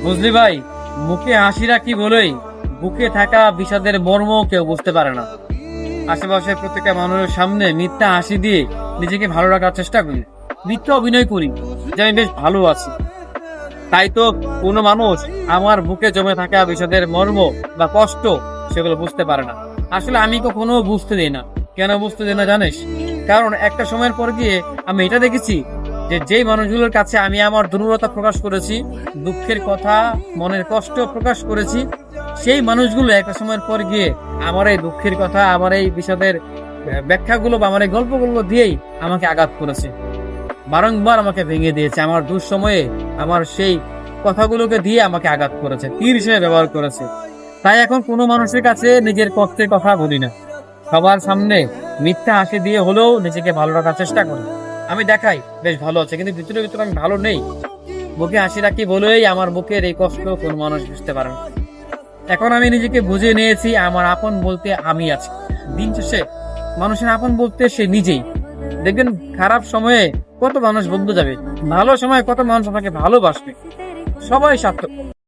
বুঝলি ভাই, মুখে হাসি রাখি বলেই বুকে থাকা বিষাদের মর্ম কেউ বুঝতে পারে না। আশেপাশে প্রত্যেকটা মানুষের সামনে মিথ্যা হাসি দিয়ে নিজেকে ভালো রাখার চেষ্টা করি, মিথ্যা অভিনয় করি যে আমি বেশ ভালো আছি। তাই তো কোনো মানুষ আমার বুকে জমে থাকা বিষাদের মর্ম বা কষ্ট সেগুলো বুঝতে পারে না। আসলে আমি কখনো বুঝতে দিই না। কেন বুঝতে দিই না জানিস? কারণ একটা সময়ের পর গিয়ে আমি এটা দেখেছি যে যেই মানুষগুলোর কাছে আমি আমার দুর্বলতা প্রকাশ করেছি, দুঃখের কথা, মনের কষ্ট প্রকাশ করেছি, সেই মানুষগুলো একটা সময়ের পর গিয়ে আমার এই দুঃখের কথা, আমার এই বিষাদের ব্যাখ্যাগুলো বা আমার এই গল্পগুলো দিয়েই আমাকে আঘাত করেছে, বারংবার আমাকে ভেঙে দিয়েছে। আমার দুঃসময়ে আমার সেই কথাগুলোকে দিয়ে আমাকে আঘাত করেছে, তীর হিসেবে ব্যবহার করেছে। তাই এখন কোনো মানুষের কাছে নিজের কষ্টের কথা বলি না। সবার সামনে মিথ্যা হাসি দিয়ে হলেও নিজেকে ভালো রাখার চেষ্টা করি। আমি দেখাই বেশ ভালো আছে, কিন্তু ভিতরে ভিতরে আমি ভালো নেই। বুকে হাসি রাখি বলেই আমার বুকের এই কষ্ট কোনো মানুষ বুঝতে পারে না। এখন আমি নিজেকে বুঝে নিয়েছি, আমার আপন বলতে আমি আছি। দিন শেষে মানুষের আপন বলতে সে নিজেই। দেখবেন খারাপ সময়ে কত মানুষ বন্ধু যাবে, ভালো সময়ে কত মানুষ আপনাকে ভালোবাসবে। সবাই স্বার্থ।